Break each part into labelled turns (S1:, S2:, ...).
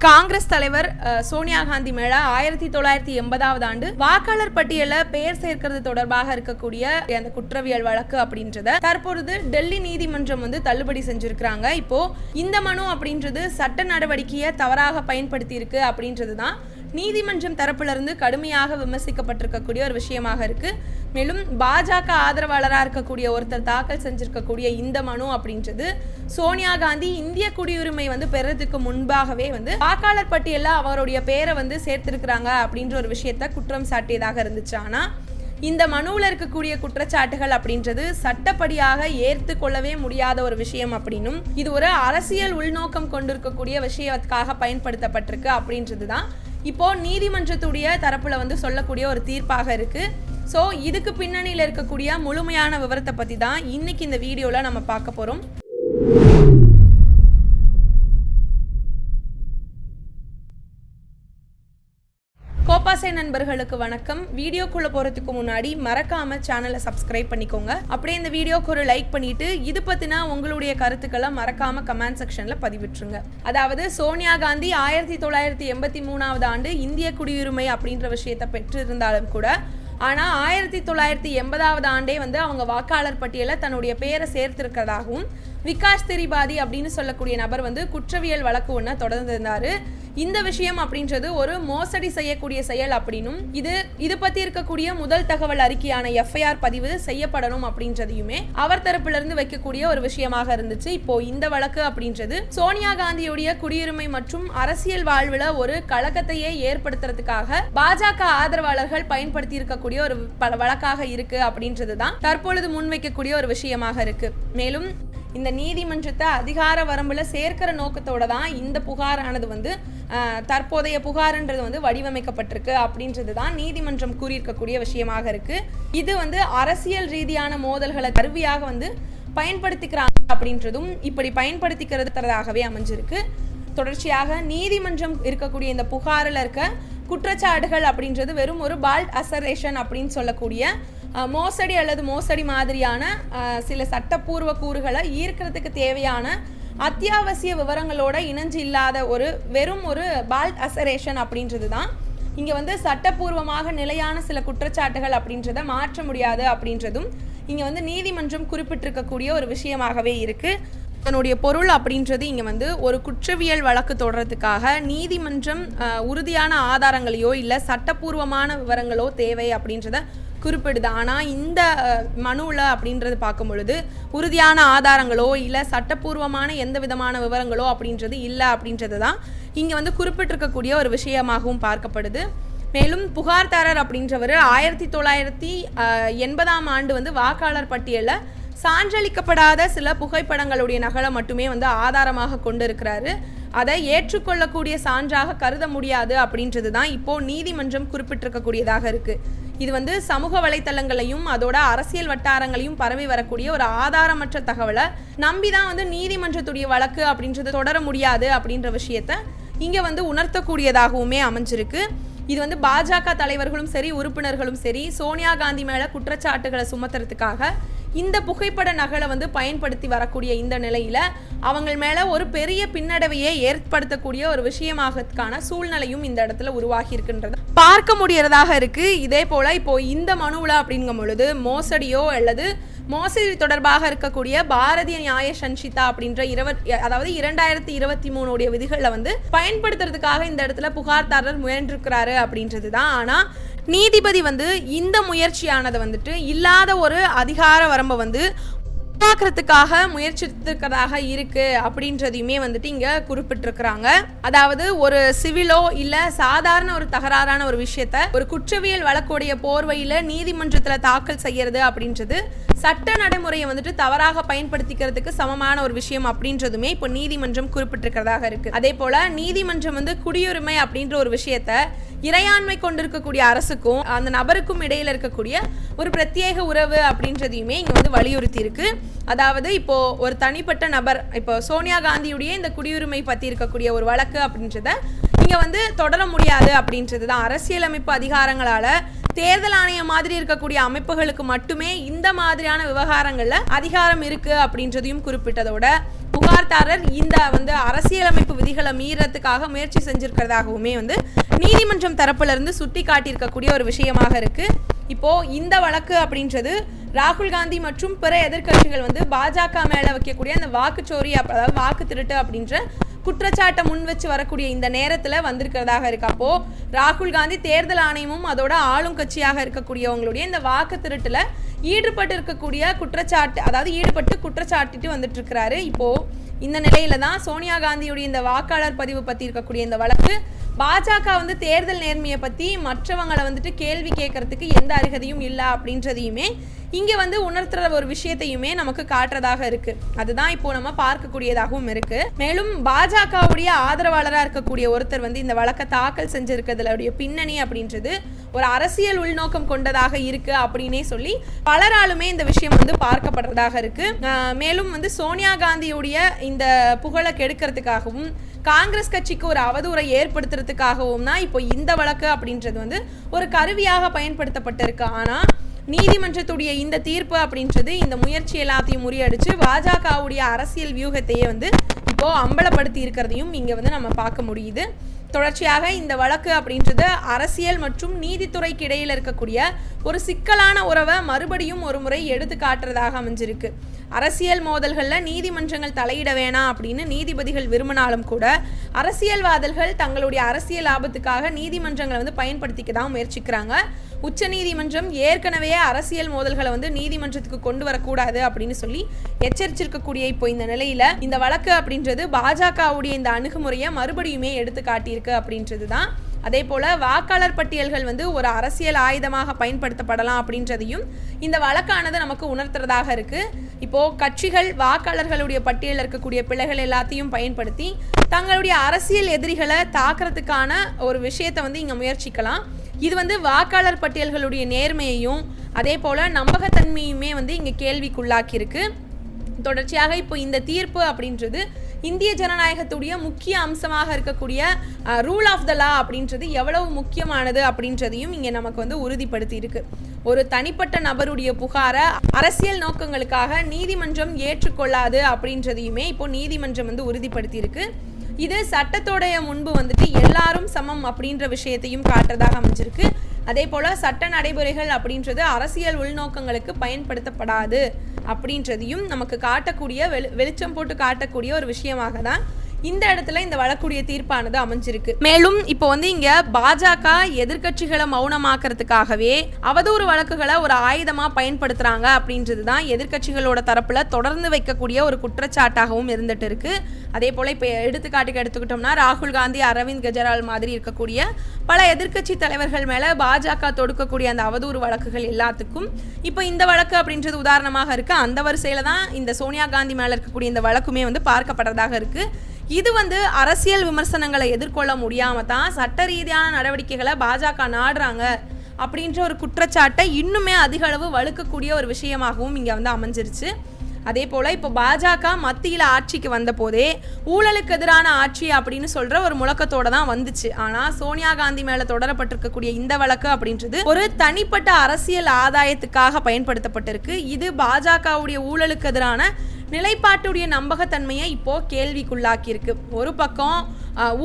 S1: காங்கிரஸ் தலைவர் சோனியா காந்தி மேல 1980ஆவது ஆண்டு வாக்காளர் பட்டியல பெயர் சேர்க்கிறது தொடர்பாக இருக்கக்கூடிய அந்த குற்றவியல் வழக்கு அப்படின்றத தற்பொழுது டெல்லி நீதிமன்றம் தள்ளுபடி செஞ்சிருக்காங்க. இப்போ இந்த மனு அப்படின்றது சட்ட நடவடிக்கையை தவறாக பயன்படுத்தி இருக்கு அப்படின்றதுதான் நீதிமன்றம் தரப்புல இருந்து கடுமையாக விமர்சிக்கப்பட்டிருக்கக்கூடிய ஒரு விஷயமாக இருக்கு. மேலும் பாஜக ஆதரவாளராக இருக்கக்கூடிய ஒருத்தர் தாக்கல் செஞ்சிருக்கக்கூடிய இந்த மனு அப்படின்றது சோனியா காந்தி இந்திய குடியுரிமை பெறதுக்கு முன்பாகவே வாக்காளர் பட்டியல அவருடைய பேரை சேர்த்திருக்கிறாங்க அப்படின்ற ஒரு விஷயத்த குற்றம் சாட்டியதாக இருந்துச்சு. ஆனா இந்த மனுவில் இருக்கக்கூடிய குற்றச்சாட்டுகள் அப்படின்றது சட்டப்படியாக ஏற்றுக்கொள்ளவே முடியாத ஒரு விஷயம் அப்படின்னும் இது ஒரு அரசியல் உள்நோக்கம் கொண்டிருக்கக்கூடிய விஷயத்துக்காக பயன்படுத்தப்பட்டிருக்கு அப்படின்றது தான் இப்போ நீதிமன்றத்துடைய தரப்புல சொல்லக்கூடிய ஒரு தீர்ப்பாக இருக்கு. ஸோ இதுக்கு பின்னணியில் இருக்கக்கூடிய முழுமையான விவரத்தை பற்றி தான் இன்னைக்கு இந்த வீடியோவில் நம்ம பார்க்க போகிறோம். கோபாசை நண்பர்களுக்கு வணக்கம். வீடியோக்குள்ள போறதுக்கு முன்னாடி மறக்காம சேனலை சப்ஸ்கிரைப் பண்ணிக்கோங்க. அப்படியே இந்த வீடியோக்கு ஒரு லைக் பண்ணிட்டு இது பத்தினா உங்களுடைய கருத்துக்களை மறக்காம கமெண்ட் செக்ஷன்ல பதிவிட்டுருங்க. அதாவது சோனியா காந்தி 1983ஆவது ஆண்டு இந்திய குடியுரிமை அப்படின்ற விஷயத்தை பெற்று இருந்தாலும் கூட ஆனால் 1980ஆவது ஆண்டே அவங்க வாக்காளர் பட்டியலில் தன்னுடைய பேரை சேர்த்திருக்கிறதாகவும் விகாஷ் திரிபாதி அப்படின்னு சொல்லக்கூடிய நபர் குற்றவியல் வழக்கு ஒன்று தொடர்ந்திருந்தார். இந்த விஷயம் அப்படின்றது ஒரு மோசடி செய்யக்கூடிய செயல் அப்படின்னும் இது பற்றி இருக்கக்கூடிய முதல் தகவல் அறிக்கையான எஃப்ஐஆர் பதிவு செய்யப்படணும் அப்படின்றதையுமே அவர் தரப்பிலிருந்து வைக்கக்கூடிய ஒரு விஷயமாக இருந்துச்சு. இப்போ இந்த வழக்கு அப்படின்றது சோனியா காந்தியுடைய குடியுரிமை மற்றும் அரசியல் வாழ்வில் ஒரு கலக்கத்தையே ஏற்படுத்துறதுக்காக பாஜக ஆதரவாளர்கள் பயன்படுத்தி இருக்கக்கூடிய ஒரு வழக்காக இருக்கு அப்படின்றது தான் தற்பொழுது முன்வைக்கக்கூடிய ஒரு விஷயமாக இருக்கு. மேலும் இந்த நீதிமன்றத்தை அதிகார வரம்புல சேர்க்கிற நோக்கத்தோட தான் இந்த புகாரானது தற்போதைய புகார்ன்றது வடிவமைக்கப்பட்டிருக்கு அப்படின்றது தான் நீதிமன்றம் கூறியிருக்கக்கூடிய விஷயமாக இருக்கு. இது அரசியல் ரீதியான மோதல்களை கருவியாக பயன்படுத்திக்கிறாங்க அப்படின்றதும் இப்படி பயன்படுத்திக்கிறதாகவே அமைஞ்சிருக்கு. தொடர்ச்சியாக நீதிமன்றம் இருக்கக்கூடிய இந்த புகாரில் இருக்க குற்றச்சாட்டுகள் அப்படின்றது வெறும் ஒரு பால்ட் அசரேஷன் அப்படின்னு சொல்லக்கூடிய மோசடி அல்லது மோசடி மாதிரியான சில சட்டப்பூர்வ கூறுகளை ஈர்க்கிறதுக்கு தேவையான அத்தியாவசிய விவரங்களோட இணைஞ்சு இல்லாத வெறும் ஒரு பால்ட் அசரேஷன் அப்படின்றது தான் இங்கே சட்டப்பூர்வமாக நிலையான சில குற்றச்சாட்டுகள் அப்படின்றத மாற்ற முடியாது அப்படின்றதும் இங்கே நீதிமன்றம் குறிப்பிட்டிருக்கக்கூடிய ஒரு விஷயமாகவே இருக்குது. அதனுடைய பொருள் அப்படின்றது இங்கே ஒரு குற்றவியல் வழக்கு தொடர்றதுக்காக நீதிமன்றம் உறுதியான ஆதாரங்களையோ இல்லை சட்டப்பூர்வமான விவரங்களோ தேவை அப்படின்றத குறிப்பிடுது. ஆனால் இந்த மனுவில் அப்படின்றது பார்க்கும் பொழுது உறுதியான ஆதாரங்களோ இல்லை சட்டப்பூர்வமான எந்த விதமான விவரங்களோ அப்படின்றது இல்லை அப்படின்றது தான் இங்கே குறிப்பிட்டிருக்கக்கூடிய ஒரு விஷயமாகவும் பார்க்கப்படுது. மேலும் புகார்தாரர் அப்படின்றவர் 1980ஆம் ஆண்டு வாக்காளர் பட்டியலில் சான்றளிக்கப்படாத சில புகைப்படங்களுடைய நகலை மட்டுமே ஆதாரமாக கொண்டு இருக்கிறாரு. அதை ஏற்றுக்கொள்ளக்கூடிய சான்றாக கருத முடியாது அப்படின்றது தான் இப்போ நீதிமன்றம் குறிப்பிட்டிருக்கக்கூடியதாக இருக்கு. இது சமூக வலைத்தளங்களையும் அதோட அரசியல் வட்டாரங்களையும் பரவி வரக்கூடிய ஒரு ஆதாரமற்ற தகவலை நம்பி தான் நீதிமன்றத்துடைய வழக்கு அப்படின்றது தொடர முடியாது அப்படின்ற விஷயத்த இங்கே உணர்த்தக்கூடியதாகவுமே அமைஞ்சிருக்கு. இது பாஜக தலைவர்களும் சரி உறுப்பினர்களும் சரி சோனியா காந்தி மேல குற்றச்சாட்டுகளை சுமத்துறதுக்காக இந்த புகைப்பட நகலை பயன்படுத்தி வரக்கூடிய இந்த நிலையில அவங்க மேல ஒரு பெரிய பின்னடைவையே ஏற்படுத்தக்கூடிய ஒரு விஷயமாகக்கான சூழ்நிலையும் இந்த இடத்துல உருவாகி இருக்கின்றது பார்க்க முடியறதாக இருக்கு. இதே போல இப்போ இந்த மனுவில் அப்படிங்கும் பொழுது மோசடியோ அல்லது மோசடி தொடர்பாக இருக்கக்கூடிய பாரதிய நியாய சன்ஹிதா அப்படின்ற 2023 விதிகளை பயன்படுத்துறதுக்காக இந்த இடத்துல புகார்தாரர் முயன்றிருக்கிறாரு அப்படின்றது தான். ஆனா நீதிபதி இந்த முயற்சியானதை இல்லாத ஒரு அதிகார வரம்பை உருவாக்குறதுக்காக முயற்சித்திருக்கிறதாக இருக்கு அப்படின்றதையுமே இங்க குறிப்பிட்டிருக்கிறாங்க. அதாவது ஒரு சிவிலோ இல்ல சாதாரண ஒரு தகராறான ஒரு விஷயத்த ஒரு குற்றவியல் வழக்குடைய போர்வையில நீதிமன்றத்துல தாக்கல் செய்யறது அப்படின்றது சட்ட நடைமுறையை தவறாக பயன்படுத்திக்கிறதுக்கு சமமான ஒரு விஷயம் அப்படின்றதுமே இப்போ நீதிமன்றம் குறிப்பிட்டிருக்கிறதாக இருக்கு. அதே போல நீதிமன்றம் குடியுரிமை அப்படின்ற ஒரு விஷயத்த இறையாண்மை கொண்டிருக்கக்கூடிய அரசுக்கும் அந்த நபருக்கும் இடையில இருக்கக்கூடிய ஒரு பிரத்யேக உறவு அப்படின்றதையுமே இங்க வலியுறுத்தி இருக்கு. அதாவது இப்போ ஒரு தனிப்பட்ட நபர் இப்போ சோனியா காந்தியுடைய இந்த குடியுரிமை பத்தி இருக்கக்கூடிய ஒரு வழக்கு அப்படின்றத இங்க தொடர முடியாது அப்படின்றது தான் அரசியலமைப்பு அதிகாரங்களால தேர்தல் ஆணையம் மாதிரி இருக்கக்கூடிய அமைப்புகளுக்கு மட்டுமே இந்த மாதிரியான விவகாரங்கள்ல அதிகாரம் இருக்கு அப்படின்றதையும் குறிப்பிட்டதோட புகார் புகார்தாரர் இந்த அரசியலமைப்பு விதிகளை மீறதுக்காக முயற்சி செஞ்சிருக்கிறதாகவுமே நீதிமன்றம் தரப்புல இருந்து சுட்டி காட்டியிருக்கக்கூடிய ஒரு விஷயமாக இருக்கு. இப்போ இந்த வழக்கு அப்படின்றது ராகுல் காந்தி மற்றும் பிற எதிர்க்கட்சிகள் பாஜக மேல வைக்கக்கூடிய அந்த வாக்குச்சோரி, அதாவது வாக்கு திருட்டு அப்படின்ற குற்றச்சாட்டை முன் வச்சு வரக்கூடிய இந்த நேரத்தில் வந்திருக்கிறதாக இருக்கு. அப்போ ராகுல் காந்தி தேர்தல் ஆணையமும் அதோட ஆளும் கட்சியாக இருக்கக்கூடியவங்களுடைய இந்த வாக்கு திருட்டுல ஈடுபட்டு இருக்கக்கூடிய ஈடுபட்டு குற்றச்சாட்டிட்டு வந்துட்டு இருக்கிறாரு. இப்போ இந்த நிலையில தான் சோனியா காந்தியுடைய இந்த வாக்காளர் பதிவு பத்தி இருக்கக்கூடிய இந்த வழக்கு பாஜக தேர்தல் நேர்மையை பத்தி மற்றவங்களை கேள்வி கேட்கறதுக்கு எந்த அருகதையும் இல்லை அப்படின்றதையுமே இங்கே உணர்த்துற ஒரு விஷயத்தையுமே நமக்கு காட்டுறதாக இருக்கு. அதுதான் இப்போ நம்ம பார்க்கக்கூடியதாகவும் இருக்கு. மேலும் பாஜகவுடைய ஆதரவாளராக இருக்கக்கூடிய ஒருத்தர் இந்த வழக்கை தாக்கல் செஞ்சிருக்கிறதுடைய பின்னணி அப்படின்றது ஒரு அரசியல் உள்நோக்கம் கொண்டதாக இருக்கு அப்படின்னே சொல்லி பலராலுமே இந்த விஷயம் பார்க்கப்படுறதாக இருக்கு. மேலும் சோனியா காந்தியுடைய இந்த புகழை கெடுக்கிறதுக்காகவும் காங்கிரஸ் கட்சிக்கு ஒரு அவதூறை ஏற்படுத்துறதுக்காகவும் தான் இப்போ இந்த வழக்கு அப்படின்றது ஒரு கருவியாக பயன்படுத்தப்பட்டிருக்கு. ஆனா நீதிமன்றத்துடைய இந்த தீர்ப்பு அப்படின்றது இந்த முயற்சி எல்லாத்தையும் முறியடிச்சு பாஜகவுடைய அரசியல் வியூகத்தையே இப்போ அம்பலப்படுத்தி இருக்கிறதையும் இங்க நம்ம பார்க்க முடியுது. தொடர்ச்சியாக இந்த வழக்கு அப்படின்றது அரசியல் மற்றும் நீதித்துறைக்கு இடையில் இருக்கக்கூடிய ஒரு சிக்கலான உறவை மறுபடியும் ஒரு முறை எடுத்து காட்டுறதாக அமைஞ்சிருக்கு. அரசியல் மோதல்களில் நீதிமன்றங்கள் தலையிட வேணாம் அப்படின்னு நீதிபதிகள் விரும்பினாலும் கூட அரசியல்வாதிகள் தங்களுடைய அரசியல் லாபத்துக்காக நீதிமன்றங்களை பயன்படுத்திக்க தான் முயற்சிக்கிறாங்க. உச்ச நீதிமன்றம் ஏற்கனவே அரசியல் மோதல்களை நீதிமன்றத்துக்கு கொண்டு வரக்கூடாது அப்படின்னு சொல்லி எச்சரிச்சிருக்கக்கூடிய இப்போ இந்த நிலையில இந்த வழக்கு அப்படின்றது பாஜகவுடைய இந்த அணுகுமுறையை மறுபடியுமே எடுத்து காட்டியிருக்கு அப்படின்றது தான். அதே போல வாக்காளர் பட்டியல்கள் ஒரு அரசியல் ஆயுதமாக பயன்படுத்தப்படலாம் அப்படின்றதையும் இந்த வழக்கானது நமக்கு உணர்த்துறதாக இருக்கு. இப்போ கட்சிகள் வாக்காளர்களுடைய பட்டியலில் இருக்கக்கூடிய பிழைகள் எல்லாத்தையும் பயன்படுத்தி தங்களுடைய அரசியல் எதிரிகளை தாக்குறதுக்கான ஒரு விஷயத்தை இங்க முயற்சிக்கலாம். இது வாக்காளர் பட்டியல்களுடைய நேர்மையையும் அதே போல நம்பகத்தன்மையுமே இங்க கேள்விக்குள்ளாக்கி இருக்கு. தொடர்ச்சியாக இப்போ இந்த தீர்ப்பு அப்படின்றது இந்திய ஜனநாயகத்துடைய முக்கிய அம்சமாக இருக்கக்கூடிய ரூல் ஆஃப் த லா அப்படின்றது எவ்வளவு முக்கியமானது அப்படின்றதையும் இங்கே நமக்கு உறுதிப்படுத்தி இருக்கு. ஒரு தனிப்பட்ட நபருடைய புகாரை அரசியல் நோக்கங்களுக்காக நீதிமன்றம் ஏற்றுக்கொள்ளாது அப்படின்றதையுமே இப்போ நீதிமன்றம் உறுதிப்படுத்தி இருக்கு. இது சட்டத்தோடைய முன்பு எல்லாரும் சமம் அப்படின்ற விஷயத்தையும் காட்டுறதாக அமைஞ்சிருக்கு. அதே போல சட்ட நடைமுறைகள் அப்படின்றது அரசியல் உள்நோக்கங்களுக்கு பயன்படுத்தப்படாது அப்படின்றதையும் நமக்கு காட்டக்கூடிய வெளிச்சம் போட்டு காட்டக்கூடிய ஒரு விஷயமாக தான் இந்த இடத்துல இந்த வழக்குடைய தீர்ப்பானது அமைஞ்சிருக்கு. மேலும் இப்போ இங்க பாஜக எதிர்க்கட்சிகளை மௌனமாக்குறதுக்காகவே அவதூறு வழக்குகளை ஒரு ஆயுதமா பயன்படுத்துறாங்க அப்படின்றது தான் எதிர்க்கட்சிகளோட தரப்புல தொடர்ந்து வைக்கக்கூடிய ஒரு குற்றச்சாட்டாகவும் இருந்துட்டு இருக்கு. அதே போல இப்ப எடுத்துக்கிட்டோம்னா ராகுல் காந்தி, அரவிந்த் கெஜ்ரிவால் மாதிரி இருக்கக்கூடிய பல எதிர்க்கட்சி தலைவர்கள் மேல பாஜக தொடுக்கக்கூடிய அந்த அவதூறு வழக்குகள் எல்லாத்துக்கும் இப்போ இந்த வழக்கு அப்படின்றது உதாரணமாக இருக்கு. அந்த வரிசையில தான் இந்த சோனியா காந்தி மேல இருக்கக்கூடிய இந்த வழக்குமே பார்க்கப்படுறதாக இருக்கு. இது அரசியல் விமர்சனங்களை எதிர்கொள்ள முடியாம தான் சட்ட ரீதியான நடவடிக்கைகளை பாஜக நாடுறாங்க அப்படின்ற ஒரு குற்றச்சாட்டை இன்னுமே அதிக அளவு வலுக்கக்கூடிய ஒரு விஷயமாகவும் இங்க அமைஞ்சிருச்சு. அதே போல இப்போ பாஜக மத்தியில் ஆட்சிக்கு வந்த போதே ஊழலுக்கு எதிரான ஆட்சி அப்படின்னு சொல்ற ஒரு முழக்கத்தோட தான் வந்துச்சு. ஆனா சோனியா காந்தி மேல தொடரப்பட்டிருக்கக்கூடிய இந்த வழக்கு அப்படின்றது ஒரு தனிப்பட்ட அரசியல் ஆதாயத்துக்காக பயன்படுத்தப்பட்டிருக்கு. இது பாஜகவுடைய ஊழலுக்கு எதிரான நிலைப்பாட்டுடைய நம்பகத்தன்மையை இப்போ கேள்விக்குள்ளாக்கி இருக்கு. ஒரு பக்கம்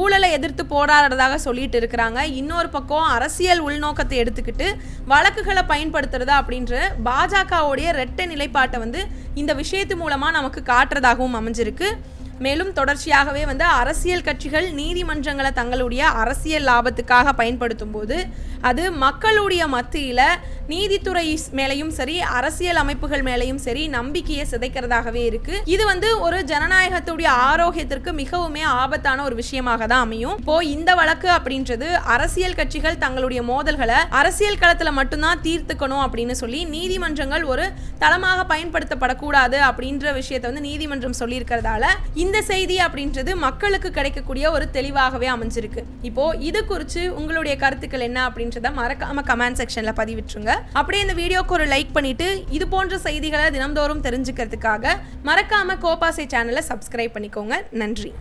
S1: ஊழலை எதிர்த்து போராடுறதாக சொல்லிட்டு இருக்கிறாங்க, இன்னொரு பக்கம் அரசியல் உள்நோக்கத்தை எடுத்துக்கிட்டு வழக்குகளை பயன்படுத்துறதா அப்படின்ற பாஜகவுடைய இரட்டை நிலைப்பாட்டை இந்த விஷயத்து மூலமா நமக்கு காட்டுறதாகவும் அமைஞ்சிருக்கு. மேலும் தொடர்ச்சியாகவே அரசியல் கட்சிகள் நீதிமன்றங்களை தங்களுடைய அரசியல் லாபத்துக்காக பயன்படுத்தும் போது அது மக்களுடைய மத்தியில் நீதித்துறை மேலையும் சரி அரசியல் அமைப்புகள் மேலையும் சரி நம்பிக்கையை சிதைக்கிறதாகவே இருக்கு. இது ஒரு ஜனநாயகத்துடைய ஆரோக்கியத்திற்கு மிகவுமே ஆபத்தான ஒரு விஷயமாக தான் அமையும். இப்போ இந்த வழக்கு அப்படின்றது அரசியல் கட்சிகள் தங்களுடைய மோதல்களை அரசியல் களத்துல மட்டும்தான் தீர்த்துக்கணும் அப்படின்னு சொல்லி நீதிமன்றங்கள் ஒரு தளமாக பயன்படுத்தப்படக்கூடாது அப்படின்ற விஷயத்தை நீதிமன்றம் சொல்லியிருக்கிறதால இந்த செய்தி அப்படின்றது மக்களுக்கு கிடைக்கக்கூடிய ஒரு தெளிவாகவே அமைஞ்சிருக்கு. இப்போ இது குறித்து உங்களுடைய கருத்துக்கள் என்ன அப்படின்றத மறக்காம கமெண்ட் செக்ஷன்ல பதிவிட்டுருங்க. அப்படியே இந்த வீடியோக்கு ஒரு லைக் பண்ணிட்டு இது போன்ற செய்திகளை தினம்தோறும் தெரிஞ்சுக்கிறதுக்காக மறக்காம கோபாசை சேனலை சப்ஸ்கிரைப் பண்ணிக்கோங்க. நன்றி.